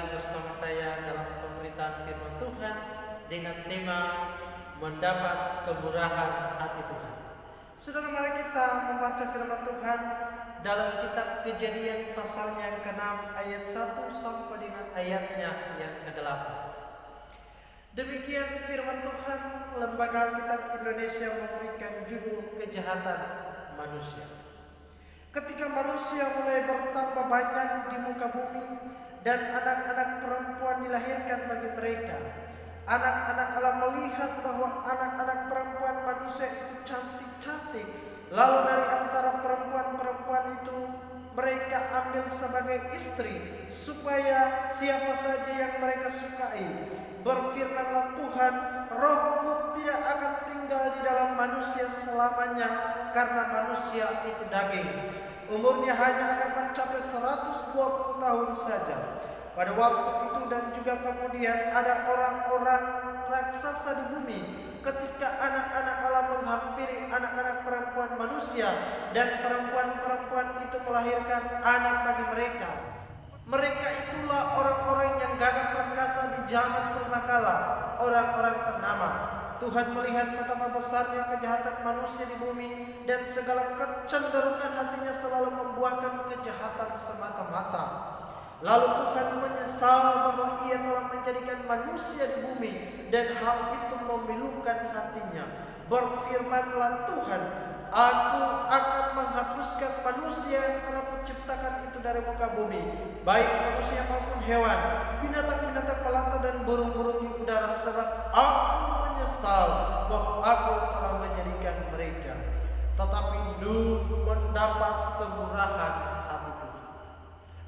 kembali bersama saya dalam pemberitaan firman Tuhan dengan tema mendapat kemurahan hati Tuhan. Saudara, mari kita membaca firman Tuhan dalam kitab Kejadian pasalnya yang ke-6 ayat 1 sampai dengan ayatnya yang ke-8. Demikian firman Tuhan. Lembaga Alkitab Indonesia memberikan judul kejahatan manusia. Ketika manusia mulai bertambah banyak di muka bumi dan anak-anak perempuan dilahirkan bagi mereka, anak-anak Allah melihat bahwa anak-anak perempuan manusia itu cantik-cantik. Lalu dari antara perempuan-perempuan itu mereka ambil sebagai istri, supaya siapa saja yang mereka sukai. Berfirmanlah Tuhan, Rohku tidak akan tinggal di dalam manusia selamanya, karena manusia itu daging. Umurnya hanya akan mencapai 120 tahun saja. Pada waktu itu dan juga kemudian ada orang-orang raksasa di bumi. Ketika anak-anak Allah menghampiri anak-anak perempuan manusia, dan perempuan-perempuan itu melahirkan anak bagi mereka. Mereka itulah orang-orang yang gagah perkasa di zaman purbakala, orang-orang ternama. Tuhan melihat betapa besarnya kejahatan manusia di bumi, dan segala kecenderungan hatinya selalu membuahkan kejahatan semata-mata. Lalu Tuhan menyesal bahwa Ia telah menjadikan manusia di bumi, dan hal itu memilukan hatinya. Berfirmanlah Tuhan, Aku akan menghapuskan manusia yang telah Kuciptakan itu dari muka bumi, baik manusia maupun hewan, binatang-binatang melata dan burung-burung di udara, sebab Aku menyesal bahwa Aku telah menjadikan mereka. Tetapi Nuh mendapat kemurahan hati Tuhan.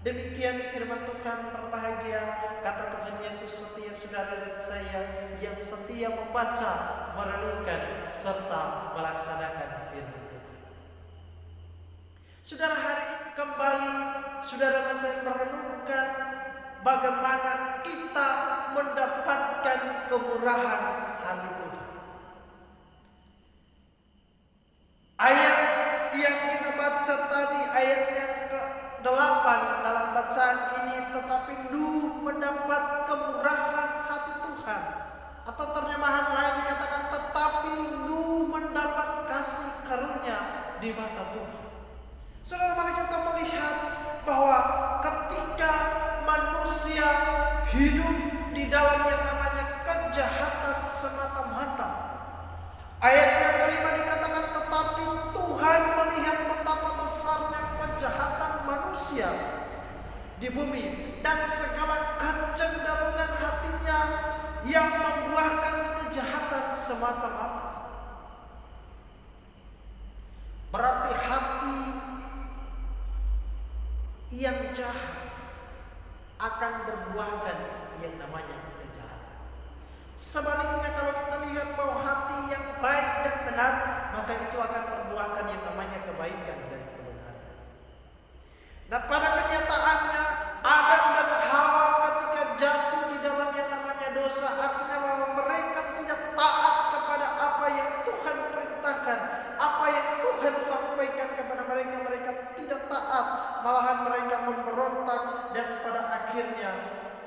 Demikian firman Tuhan. Berbahagia kata Tuhan Yesus setiap saudara dan saya yang setia membaca, merenungkan, serta melaksanakan firman Tuhan. Saudara, hari ini kembali saudara dan saya merenungkan bagaimana kita mendapatkan kemurahan hati Tuhan. Ayat yang kita baca tadi, ayat yang ke-8 dalam bacaan ini, tetapi Nuh mendapat kemurahan hati Tuhan. Atau terjemahan lain dikatakan, tetapi Nuh mendapat kasih karunia di mata Tuhan. Saudara, mari kita melihat bahwa ketika manusia hidup di dalam yang namanya kejahatan semata-mata, ayat yang kelima dikatakan, tetapi Tuhan melihat betapa besarnya kejahatan manusia di bumi dan segala kecenderungan hatinya yang membuahkan kejahatan semata-mata. Berarti hati yang jahat akan berbuahkan yang namanya kejahatan. Sebaliknya, kalau kita lihat bahwa hati yang baik dan benar, maka itu akan berbuahkan yang namanya kebaikan dan kebenaran. Nah, pada kenyataannya Adam dan Hawa ketika jatuh di dalam yang namanya dosa, artinya bahwa mereka tidak taat kepada apa yang Tuhan perintahkan, apa yang Tuhan sampaikan kepada mereka. Mereka tidak taat, malahan mereka memberontak, dan pada akhirnya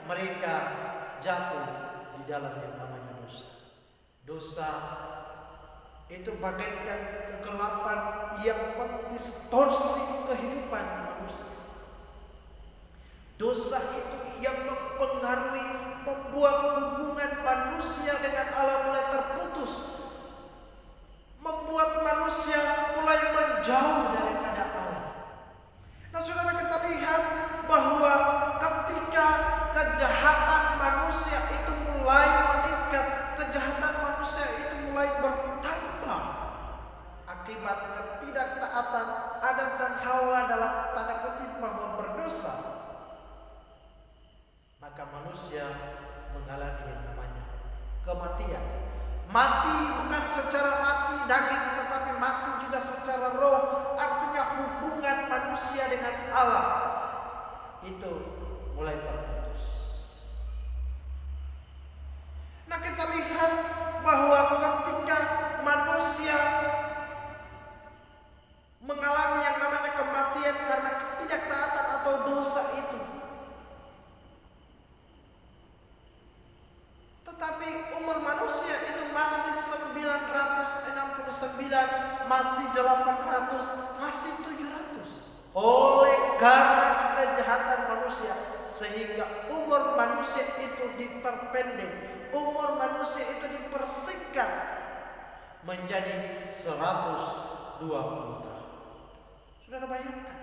mereka jatuh di dalam yang namanya dosa. Dosa itu bagaikan kegelapan yang mendistorsi kehidupan manusia. Dosa itu yang mempengaruhi, membuat hubungan manusia dengan Allah mulai terputus, membuat manusia mulai menjauh daripada Allah. Nah, saudara, kita lihat bahwa ketika kejahatan manusia itu mulai meningkat, kejahatan manusia itu mulai bertambah akibat ketidaktaatan Adam dan Hawa dalam tanda kutip bahwa berdosa, maka manusia mengalami yang namanya kematian. Mati bukan secara mati daging, tetapi mati juga secara roh. Artinya hubungan manusia dengan Allah itu mulai terputus. Nah, kita lihat bahwa ketika manusia mengalami yang namanya kematian karena ketidaktaatan atau dosa itu, masih 800, masih 700. Oleh karena kejahatan manusia, sehingga umur manusia itu diperpendek, umur manusia itu dipersingkat menjadi 120 tahun. Saudara bayangkan,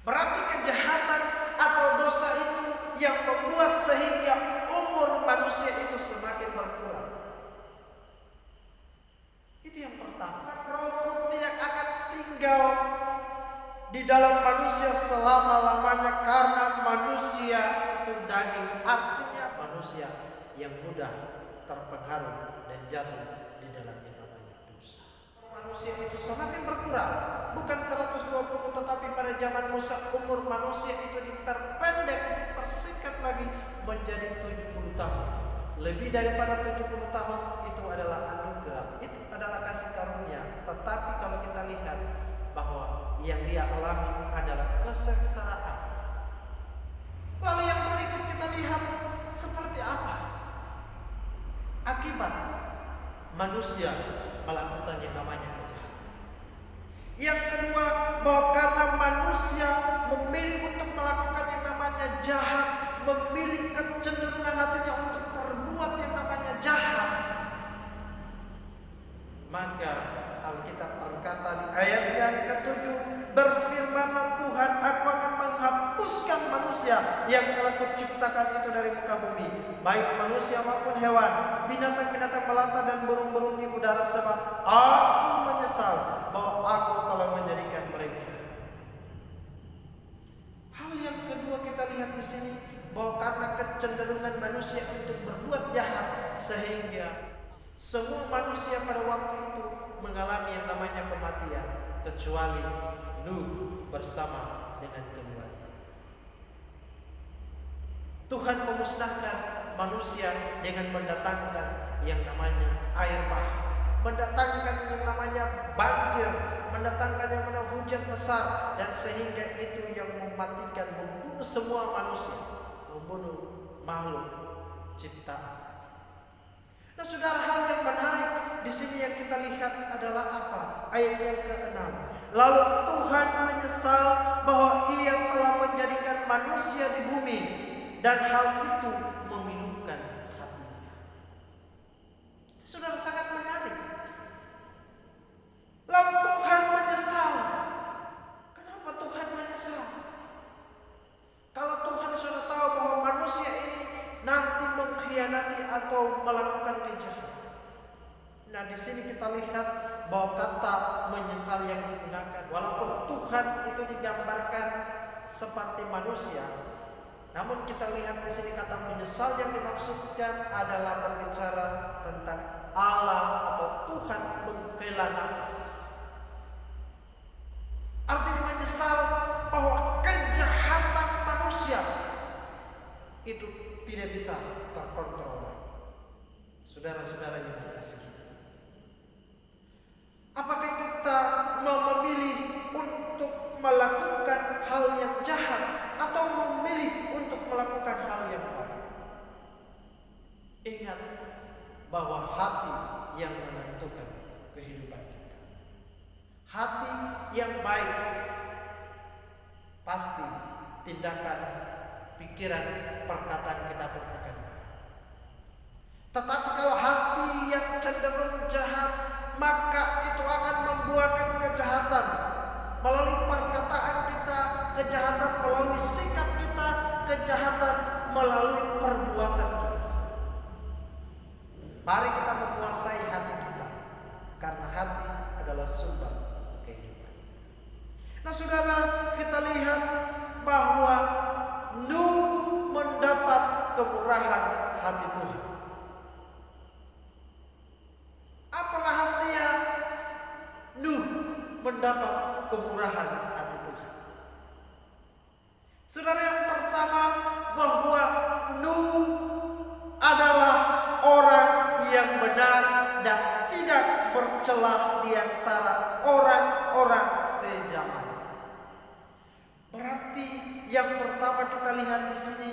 berarti kejahatan atau dosa itu yang membuat sehingga umur manusia itu semakin berkurang. Itu yang pertama. Roh tidak akan tinggal di dalam manusia selama-lamanya karena manusia itu daging. Artinya manusia yang mudah terpengaruh dan jatuh di dalam yang namanya dosa. Manusia itu semakin berkurang, bukan 120, tetapi pada zaman Musa umur manusia itu diperpendek, dipersingkat lagi menjadi 70 tahun. Lebih daripada 70 tahun itu adalah anugerah, itu adalah kasih karunia. Tetapi kalau kita lihat bahwa yang dia alami adalah kesengsaraan. Lalu yang berikut kita lihat seperti apa akibat manusia melakukan yang namanya kejahatan. Yang kedua, bahwa karena manusia memilih untuk melakukan yang namanya jahat, memilih kecenderungan hatinya untuk berbuat yang namanya jahat, maka Alkitab berkata di ayat yang ke-7, berfirmanlah Tuhan, aku akan menghapuskan manusia yang telah kuciptakan itu dari muka bumi, baik manusia maupun hewan, binatang-binatang melata dan burung-burung di udara, sebab aku menyesal bahwa aku telah menjadikan mereka. Hal yang kedua kita lihat di sini, bahwa karena kecenderungan manusia untuk berbuat jahat, sehingga semua manusia pada waktu itu mengalami yang namanya kematian, kecuali Nuh bersama dengan keluarga. Tuhan memusnahkan manusia dengan mendatangkan yang namanya air bah, mendatangkan yang namanya banjir, mendatangkan yang namanya hujan besar, dan sehingga itu yang mematikan, membunuh semua manusia, membunuh makhluk ciptaan. Nah, saudara, hal yang menarik di sini yang kita lihat adalah apa? Ayat yang ke-6. Lalu Tuhan menyesal bahwa Ia telah menjadikan manusia di bumi, dan hal itu memilukan hatinya. Saudara, sangat menarik. Lalu Tuhan menyesal. Kenapa Tuhan menyesal? Kalau Tuhan sudah tahu bahwa manusia ini nanti mengkhianati atau melakukan kejahatan. Nah, di sini kita lihat bahwa kata menyesal yang digunakan, walaupun Tuhan itu digambarkan seperti manusia, namun kita lihat di sini kata menyesal yang dimaksudkan adalah berbicara tentang Allah atau Tuhan menghela nafas. Artinya menyesal bahwa kejahatan manusia itu tidak bisa terkontrol. Saudara-saudara yang dikasihi, apakah kita mau memilih untuk melakukan hal yang jahat atau memilih untuk melakukan hal yang baik? Ingat bahwa hati yang menentukan kehidupan kita. Hati yang baik pasti tindakan, pikiran, perkataan kita pun akan baik. Tetapi kalau hati yang cenderung jahat, maka itu akan membuahkan kejahatan melalui perkataan kita, kejahatan melalui sikap kita, kejahatan melalui perbuatan kita. Mari kita menguasai hati kita, karena hati adalah sumber kehidupan. Nah, saudara, kita lihat bahwa Nuh mendapat kemurahan hati Tuhan. Apa rahasia Nuh mendapat kemurahan hati Tuhan? Saudara, yang pertama, bahwa Nuh adalah orang yang benar dan tidak bercelah di antara orang-orang sejaman. Berarti yang pertama kita lihat di sini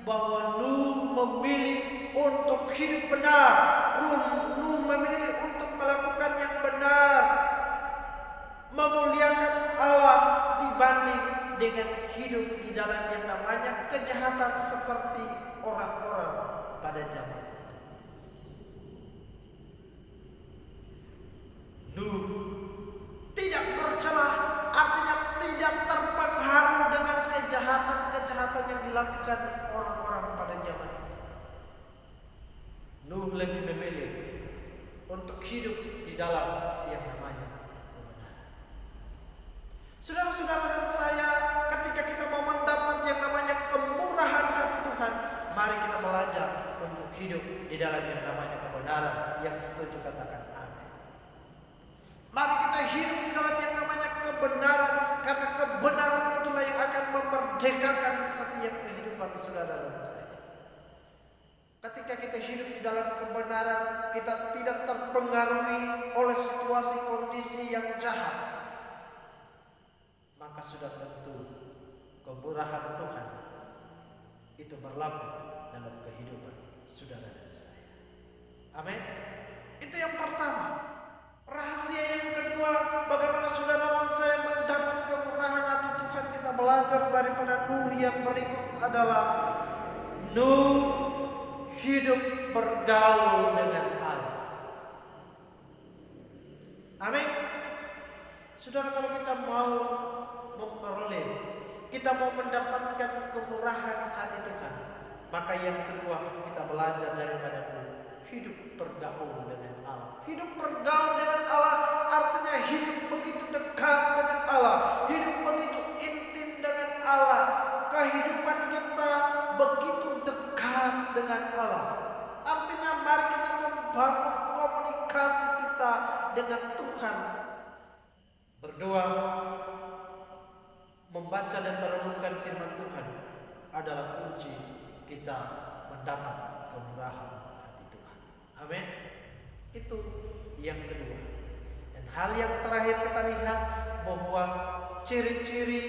bahwa Nuh memilih untuk hidup benar. Nuh memilih untuk melakukan yang benar benar memuliakan Allah dibanding dengan hidup di dalam yang namanya kejahatan seperti orang-orang pada zaman itu. Nuh tidak bercelah, artinya tidak terpengaruh dengan kejahatan-kejahatan yang dilakukan orang-orang pada zaman itu. Nuh lebih memilih untuk hidup di dalam yang namanya kebenaran. Saudara-saudara dan saya, ketika kita mau mendapat yang namanya kemurahan hati Tuhan, mari kita belajar untuk hidup di dalam yang namanya kebenaran. Yang setuju katakan amin. Mari kita hidup di dalam yang namanya kebenaran, karena kebenaran itulah yang akan memerdekakan setiap kehidupan saudara dan saya. Ketika kita hidup di dalam kebenaran, kita tidak terpengaruhi oleh situasi kondisi yang jahat, maka sudah tentu kemurahan Tuhan itu berlaku dalam kehidupan saudara dan saya. Amin. Itu yang pertama. Rahasia yang kedua, bagaimana saudara dan saya mendapat kemurahan hati Tuhan, kita belajar daripada Nuh yang berikut adalah Nuh hidup bergaul dengan Allah. Amin. Saudara, kalau kita mau memperoleh, kita mau mendapatkan kemurahan hati Tuhan, maka yang kedua kita belajar daripada Nuh, hidup bergaul dengan Allah. Hidup bergaul dengan Allah artinya hidup begitu dekat dengan Allah, hidup begitu intim dengan Allah. Kehidupan kita begitu dekat dengan Allah. Artinya mari kita membangun komunikasi kita dengan Tuhan. Berdoa, membaca dan merenungkan firman Tuhan adalah kunci kita mendapat kemurahan hati Tuhan. Amin. Itu yang kedua. Dan hal yang terakhir kita lihat bahwa ciri-ciri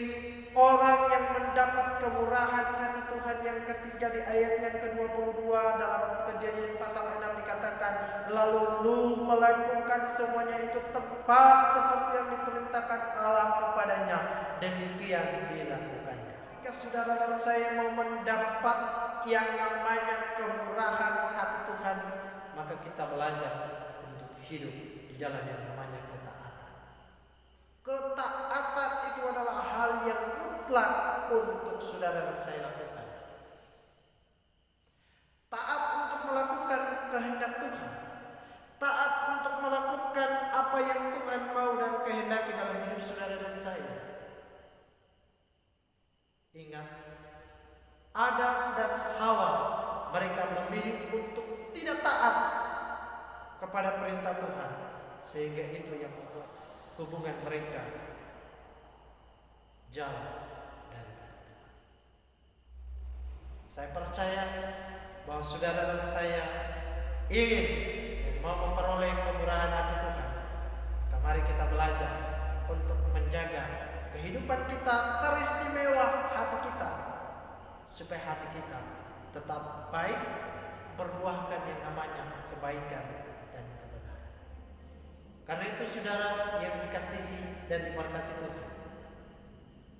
orang yang mendapat kemurahan hati Tuhan yang ketiga di ayat yang ke-22 dalam Kejadian pasal 6 dikatakan, lalu Nuh melakukan semuanya itu tepat seperti yang diperintahkan Allah kepadanya, demikian dilakukannya. Jika saudara dan saya mau mendapat yang namanya kemurahan hati Tuhan, maka kita belajar untuk hidup di dalam yang namanya ketaatan. Ketaatan itu adalah hal yang mutlak untuk saudara dan saya lakukan. Taat untuk melakukan kehendak Tuhan. Taat untuk melakukan apa yang Tuhan mau dan kehendaki dalam hidup saudara dan saya. Ingat, Adam dan Hawa, mereka memilih untuk tidak taat kepada perintah Tuhan, sehingga itu yang membuat hubungan mereka jauh dari Tuhan. Saya percaya bahwa saudara dan saya ingin dan mau memperoleh kemurahan hati Tuhan. Mari kita belajar untuk menjaga kehidupan kita, teristimewa hati kita, supaya hati kita tetap baik, berbuahkan yang namanya kebaikan dan kebenaran. Karena itu saudara yang dikasihi dan diberkati Tuhan,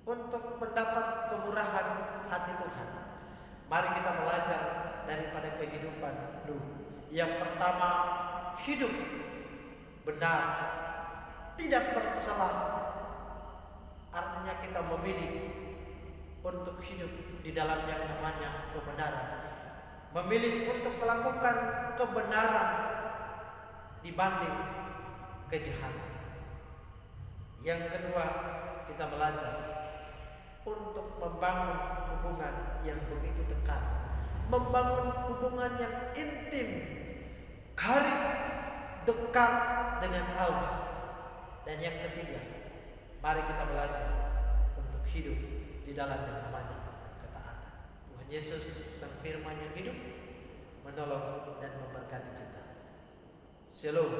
untuk mendapat kemurahan hati Tuhan, mari kita belajar daripada kehidupan Nuh. Yang pertama, hidup benar, tidak bercela. Artinya kita memilih untuk hidup di dalam yang namanya kebenaran, memilih untuk melakukan kebenaran dibanding kejahatan. Yang kedua, kita belajar untuk membangun hubungan yang begitu dekat, membangun hubungan yang intim, karib, dekat dengan Allah. Dan yang ketiga, mari kita belajar untuk hidup di dalam yang namanya ketaatan. Tuhan Yesus sang firman yang hidup menolong dan memberkati kita. Shalom.